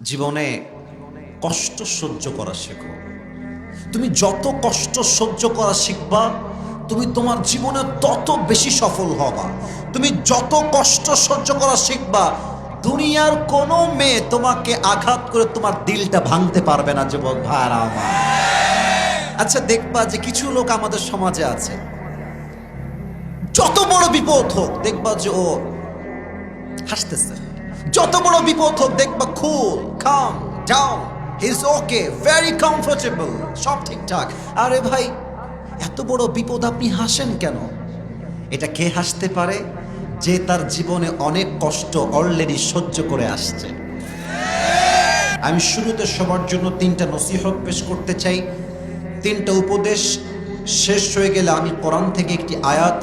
জীবনে কষ্ট সহ্য করা শেখো। তুমি যত কষ্ট সহ্য করা শিখবা, তুমি তোমার জীবনে তত বেশি সফল হবা। তুমি যত কষ্ট সহ্য করা শিখবা, দুনিয়ার কোনো মেয়ে তোমাকে আঘাত করে তোমার দিলটা ভাঙতে পারবে না। যুবক ভাইরা আমার, আচ্ছা দেখবা যে কিছু লোক আমাদের সমাজে আছে, যত বড় বিপদ হোক দেখবা যে ও হাসতেছে। যত বড় বিপদ হোক দেখবা cool, calm down, he is okay, very comfortable, সব ঠিকঠাক। আরে ভাই, এত বড় বিপদ আপনি হাসেন কেন? এটা কে হাসতে পারে? যে তার জীবনে অনেক কষ্ট অলরেডি সহ্য করে আসছে। আমি শুরুতে সবার জন্য 3টা নসিহত পেশ করতে চাই। 3টা উপদেশ শেষ হয়ে গেলে আমি কোরআন থেকে একটি আয়াত,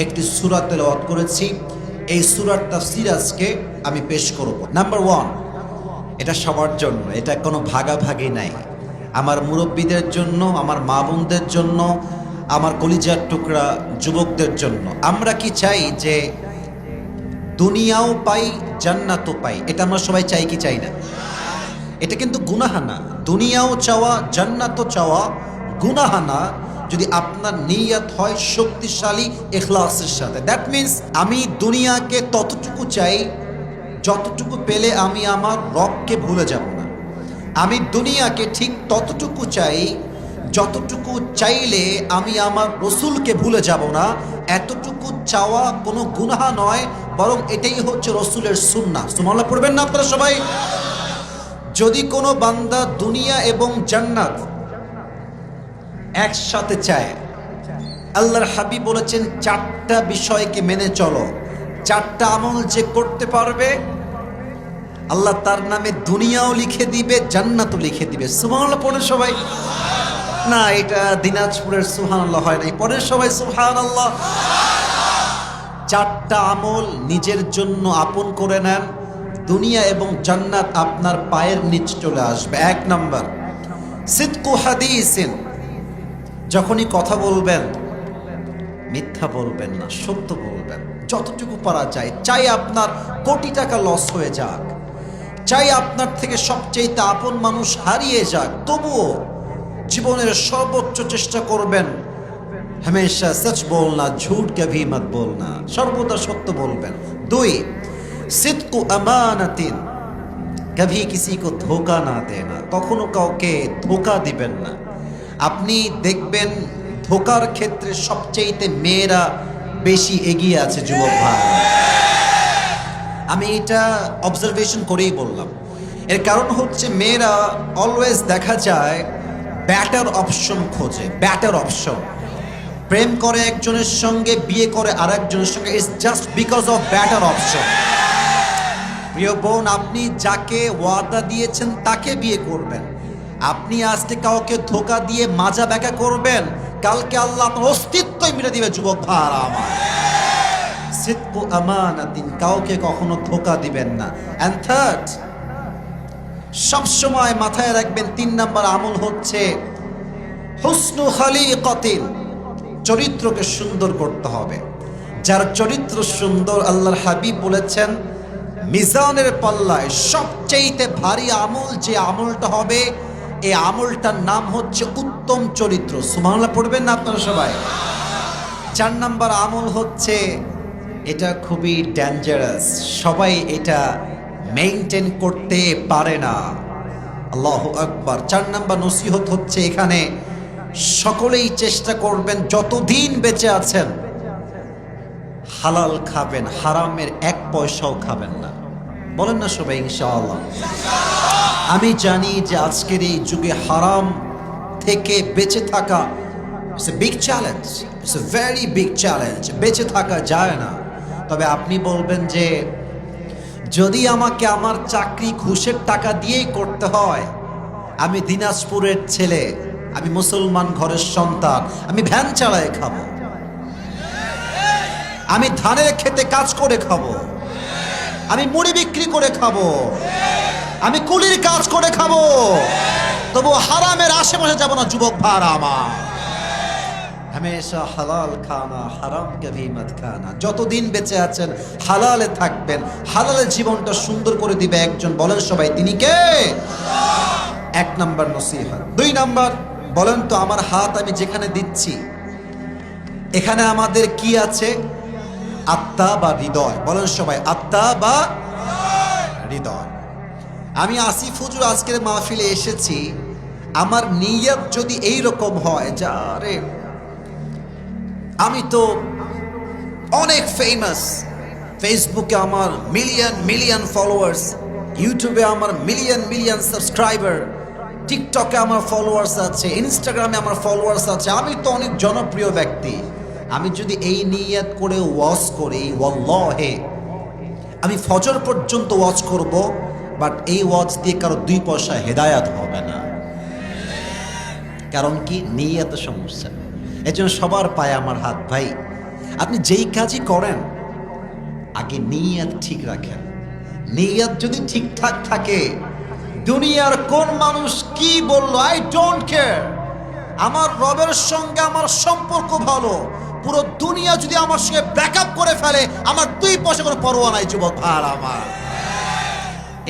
একটি সূরা তেলাওয়াত করেছি। এই সূরার তাফসীর আজকে আমি পেশ করব। নাম্বার 1, এটা সবার জন্য, এটা কোনো ভাগাভাগি নাই। আমার মুরব্বীদের জন্য, আমার মা বোনদের জন্য, আমার কলিজার টুকরা যুবকদের জন্য। আমরা কি চাই যে দুনিয়াও পাই, জান্নাতও পাই? এটা আমরা সবাই চাই কি চাই না? এটা কিন্তু গুনাহ না। দুনিয়াও চাওয়া, জান্নাতও চাওয়া গুনাহ না, যদি আপনার নিয়ত হয় শক্তিশালী ইখলাসের সাথে। দ্যাট মিন্স আমি দুনিয়াকে ততটুকু চাই যতটুকু পেলে আমি আমার রবকে ভুলে যাব না। আমি দুনিয়াকে ঠিক ততটুকু চাই যতটুকু চাইলে আমি আমার রসুলকে ভুলে যাব না। এতটুকু চাওয়া কোনো গুনাহ নয়, বরং এটাই হচ্ছে রসুলের সুন্নাহ। সুবহানাল্লাহ পড়বেন না আপনারা সবাই? যদি কোনো বান্দা দুনিয়া এবং জান্নাত একসাথে চায়, আল্লাহর হাবিব বলেছেন 4টা বিষয়কে মেনে চলো। 4টা আমল যে করতে পারবে, আল্লাহ তার নামে দুনিয়াও লিখে দিবে, জান্নাতও লিখে দিবে। সুবহানাল্লাহ পড়ে সবাই? না, এটা দিনাজপুরের সুবহানাল্লাহ হয় নাই। পড়ে সবাই সুবহানাল্লাহ। 4টা আমল নিজের জন্য আপন করে নেন, দুনিয়া এবং জান্নাত আপনার পায়ের নিচে চলে আসবে। 1 নাম্বার, সিদকু হাদিসিন। যখনই কথা বলবেন মিথ্যা বলবেন না, সত্য বলবেন যতটুকু পারা যায়। চাই আপনার কোটি টাকা লস হয়ে যাক, চাই আপনার থেকে সবচেয়ে আপন মানুষ হারিয়ে যাক, তবুও জীবনের সর্বোচ্চ চেষ্টা করবেন হমেশা সচ বলনা, ঝুট কভি মত বলনা, সর্বদা সত্য বলবেন। 2, সিদকু আমানাতিন, কভি কিসি কো ধোকা না দেনা, কখনো কাউকে ধোকা দিবেন না। আপনি দেখবেন ধোকার ক্ষেত্রে সবচেয়ে মেয়েরা বেশি এগিয়ে আছে। যুবক ভাই, আমি এটা অবজারভেশন করেই বললাম। এর কারণ হচ্ছে মেয়েরা অলওয়েজ দেখা যায় ব্যাটার অপশন খোঁজে। ব্যাটার অপশন, প্রেম করে একজনের সঙ্গে, বিয়ে করে আরেকজনের সঙ্গে, it's just because of batter option. প্রিয় বোন, আপনি যাকে ওয়াদা দিয়েছেন তাকে বিয়ে করবেন। আপনি আজকে কাউকে ধোকা দিয়ে মাজা ব্যাকা করবেন, কালকে আল্লাহ আপনার অস্তিত্বই মেরে দিবে। যুবক ভাইরা আমার, সিদকু আমানাতিন, কাউকে কখনো ধোকা দিবেন না। এন্ড থার্ড, সবসময় মাথায় রাখবেন 3 নাম্বার আমল হচ্ছে হুসনু খালিকাতিন, চরিত্রকে সুন্দর করতে হবে। যার চরিত্র সুন্দর, আল্লাহর হাবিব বলেছেন মিজানের পাল্লায় সবচেয়ে ভারী আমল যে আমলটা হবে, এই আমলটার নাম হচ্ছে উত্তম চরিত্র। সুবহানাল্লাহ পড়বেন না আপনারা সবাই? 4 নাম্বার আমল হচ্ছে, এটা খুবই ডেঞ্জারাস, সবাই এটা মেইনটেইন করতে পারে না। আল্লাহু আকবার। 4 নাম্বার নসিহত হচ্ছে এখানে, সকলেই চেষ্টা করবেন যতদিন বেঁচে আছেন হালাল খাবেন, হারামের 1 পয়সাও খাবেন না। বলেন না সবাই ইনশাআল্লাহ? আমি জানি যে আজকের এই যুগে হারাম থেকে বেঁচে থাকা it's a big challenge, it's a very big challenge. বেঁচে থাকা যায় না। তবে আপনি বলবেন যে যদি আমাকে আমার চাকরি ঘুষের টাকা দিয়েই করতে হয়, আমি দিনাজপুরের ছেলে, আমি মুসলমান ঘরের সন্তান, আমি ভ্যান চালায় খাবো, আমি ধানের খেতে কাজ করে খাবো, আমি মুড়ি বিক্রি করে খাবো, আমি কুলির কাজ করে খাবো, তবু হারামের আশেপাশে যাব না। যুবক ভাইরা আমার, হামেশা হালাল খানা, হারাম কভি মত খানা। যতদিন বেঁচে আছেন হালালে থাকবেন, হালালে জীবনটা সুন্দর করে দিবে একজন, বলেন সবাই তিনি কে? এক নাম্বার নসিহত। দুই নাম্বার, বলেন তো আমার হাত আমি যেখানে দিচ্ছি এখানে আমাদের কি আছে? আত্মা বা হৃদয়? বলেন সবাই আত্মা বা হৃদয়। আমি আসিফ হুজুর আজকের মাহফিলে এসেছি, আমার নিয়ত যদি এই রকম হয় যে আরে আমি তো অনেক ফেমাস, ফেসবুকে আমার মিলিয়ন মিলিয়ন ফলোয়ার্স, ইউটিউবে আমার মিলিয়ন মিলিয়ন সাবস্ক্রাইবার, টিকটকে আমার ফলোয়ার্স আছে, ইনস্টাগ্রামে আমার ফলোয়ার্স আছে, আমি তো অনেক জনপ্রিয় ব্যক্তি। আমি যদি এই নিয়ত করে ওয়াজ করি, ওয়াল্লাহে আমি ফজর পর্যন্ত ওয়াজ করব, বাট এই ওয়াজ দিয়ে কারো 2 পয়সা হেদায়াত হবে না। কারণ কি? নিয়ত সমস্যা। এজন্য সবার পায়ে আমার হাত, ভাই আপনি যেই কাজই করেন আগে নিয়ত ঠিক রাখেন। নিয়ত যদি ঠিকঠাক থাকে, দুনিয়ার কোন মানুষ কি বলল আই ডোন্ট কেয়ার। আমার রবের সঙ্গে আমার সম্পর্ক ভালো, পুরো দুনিয়া যদি আমার সঙ্গে ব্রেকআপ করে ফেলে আমার 2 পয়সা কোনো পরোয়া নাই যুবক ভাই আমার।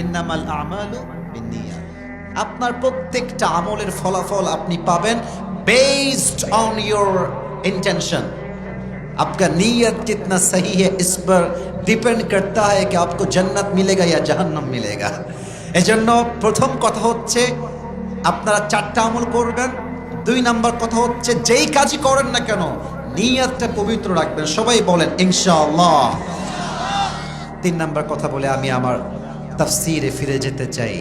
ইন্নামাল আমালু বিন্নিয়াত। আপনার প্রত্যেকটা আমলের ফলাফল আপনি পাবেন বেসড অন योर इंटेंशन। आपका नीयत कितना सही है इस पर डिपेंड करता है कि आपको जन्नत मिलेगा या जहन्नम मिलेगा। এজন্য প্রথম কথা হচ্ছে আপনারা 4টা আমল করবেন। 2 নাম্বার কথা হচ্ছে যেই কাজই করেন না কেন নিয়তটা পবিত্র রাখবেন। সবাই বলেন ইনশাআল্লাহ। 3 নাম্বার কথা বলে আমি আমার তাফসীরে ফিরে যেতে চাই।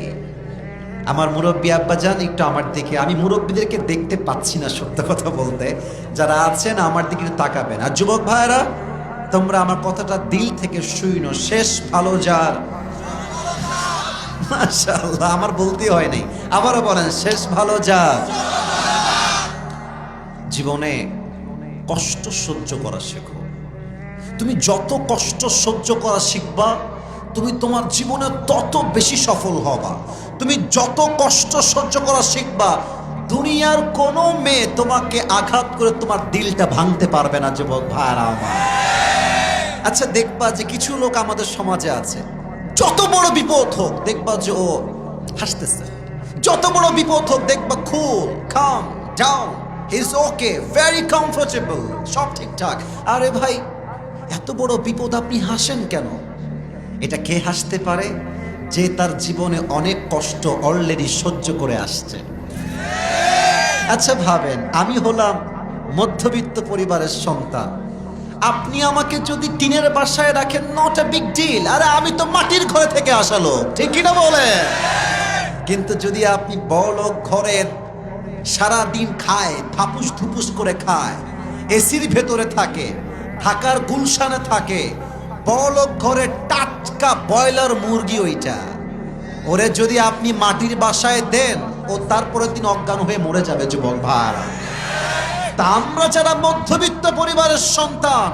আমার মুরব্বী আব্বাজান একটু আমার দিকে, আমি মুরব্বীদেরকে দেখতে পাচ্ছি না সত্য কথা বলতে, যারা আছেন আমার দিকে একটু তাকাবেন। আর যুবক ভাইরা তোমরা আমার কথাটা দিল থেকে শুনো, শেষ ভালো যার। মাশাআল্লাহ, আমার বলতে হয় নাই, আবারও বলেন শেষ ভালো যার। জীবনে কষ্ট সহ্য করা শেখো। তুমি যত কষ্ট সহ্য করা শিখবা তুমি তোমার জীবনে তত বেশি সফল হবা। তুমি যত কষ্ট সহ্য করা শিখবা দুনিয়ার কোনো মেয়ে তোমাকে আঘাত করে তোমার দিলটা ভাঙতে পারবে না যুবক ভাইরা আমার। আচ্ছা দেখবা যে কিছু লোক আমাদের সমাজে আছে, যত বড় বিপদ হোক দেখবা যে ও হাসতেছে, যত বড় বিপদ হোক দেখবা cool calm down, he is okay, very comfortable, সব ঠিকঠাক। আরে ভাই এত বড় বিপদ আপনি হাসেন কেন? এটা কে হাসতে পারে? যে তার জীবনে অনেক কষ্ট অলরেডি সহ্য করে আসছে। আচ্ছা ভাবেন, আমি হলাম মধ্যবিত্ত পরিবারের সন্তান, আপনি আমাকে যদি টিনের বাসায় রাখেন নট আ বিগ ডিল, আরে আমি তো মাটির ঘরে থেকে আসা লোক, ঠিক কিনা বলেন? কিন্তু যদি আপনি বড়লোক ঘরের, সারা দিন খায়, থাপুস থুপুস করে খায়, এসির ভেতরে থাকে, ঢাকার গুলশানে থাকে, বড়লোক ঘরে টাটকা ব্রয়লার মুরগি, ওইটা ওরে যদি আপনি মাটির বাসায় দেন ও তারপরের দিন অজ্ঞান হয়ে মরে যাবে যুবক ভাই। তা আমরা যারা মধ্যবিত্ত পরিবারের সন্তান,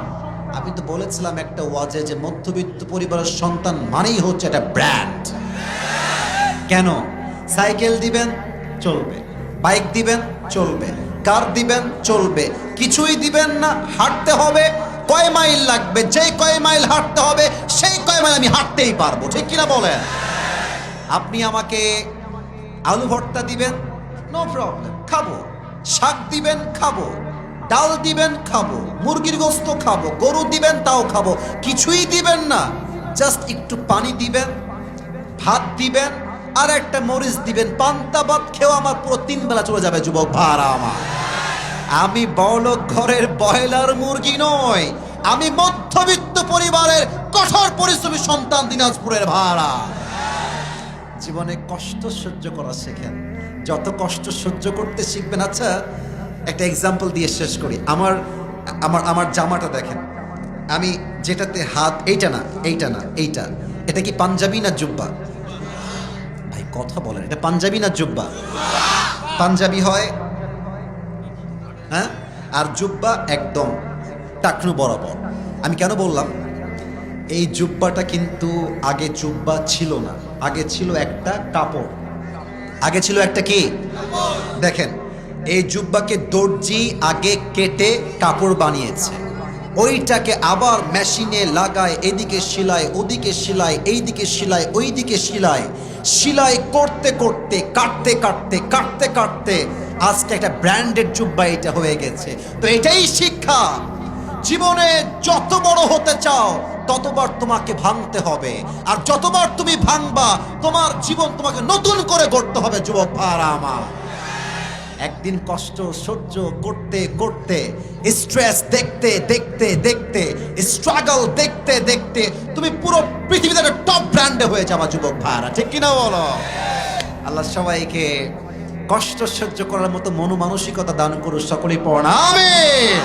আমি তো বলেছিলাম একটা ওয়াজে যে মধ্যবিত্ত পরিবারের সন্তান মানেই হচ্ছে একটা ব্র্যান্ড। কেন? সাইকেল দিবেন চলবে, বাইক দিবেন চলবে, কার দিবেন চলবে, কিছুই দিবেন না হাঁটতে হবে, কয় মাইল লাগবে, যেই কয় মাইল হাঁটতে হবে সেই কয় মাইল আমি হাঁটতেই পারবো, ঠিক কিনা বলেন? আপনি আমাকে আলু ভর্তা দিবেন নো প্রবলেম, খাবো, শাক দিবেন খাবো, ডাল দিবেন খাবো, মুরগির গোস্ত খাবো, গরু দিবেন তাও খাবো। কিছুই দিবেন না, জাস্ট একটু পানি দিবেন, ভাত দিবেন আর একটা মরিচ দিবেন, পান্তা ভাত খেয়েও আমার পুরো 3 বেলা চলে যাবে যুবক ভাড়া আমার। আমি বড়লোক ঘরের ব্রয়লার মুরগি নই, আমি মধ্যবিত্ত পরিবারের কঠোর পরিশ্রমী সন্তান, দিনাজপুরের ভাড়া। জীবনে কষ্ট সহ্য করা শেখেন, যত কষ্ট সহ্য করতে শিখবেন। আচ্ছা একটা এক্সাম্পল দিয়ে শেষ করি। আমার আমার আমার জামাটা দেখেন, আমি যেটাতে হাত, এইটা না এইটা না এইটা, এটা কি পাঞ্জাবি না জুব্বা? ভাই কথা বলেন, এটা পাঞ্জাবি না জুব্বা? পাঞ্জাবি হয় হ্যাঁ, আর জুব্বা একদম টাকনু বরাবর। আমি কেন বললাম এই জুব্বাটা কিন্তু আগে জুব্বা ছিল না, আগে ছিল একটা কাপড়, আগে ছিল একটা কি দেখেন এই জুব্বাকে দর্জি আগে কেটে কাপড় বানিয়েছে, ওইটাকে আবার মেশিনে লাগায়, এদিকে সেলাই, ওদিকে সেলাই, এইদিকে সেলাই, ওইদিকে সেলাই, সেলাই করতে করতে, কাটতে কাটতে, কাটতে কাটতে আজকে একটা ব্র্যান্ডেড জুব্বা এটা হয়ে গেছে। তো এটাই শিক্ষা, জীবনে যত বড় হতে চাও ততবার তোমাকে ভাঙতে হবে, আর যতবার তুমি ভাঙবা তোমার জীবন তোমাকে নতুন করে গড়তে হবে। যুবক ভাইরা আমার, একদিন কষ্ট সহ্য করতে করতে, স্ট্রেস দেখতে দেখতে দেখতে, স্ট্রাগল দেখতে দেখতে তুমি পুরো পৃথিবীতে একটা টপ ব্র্যান্ডে হয়ে যাবা। যুবক ভাইরা, ঠিক কিনা বলো? আল্লাহ সবাইকে কষ্ট সহ্য করার মতো মনোমানসিকতা দান করুন। সকলেই পড়া আমিন।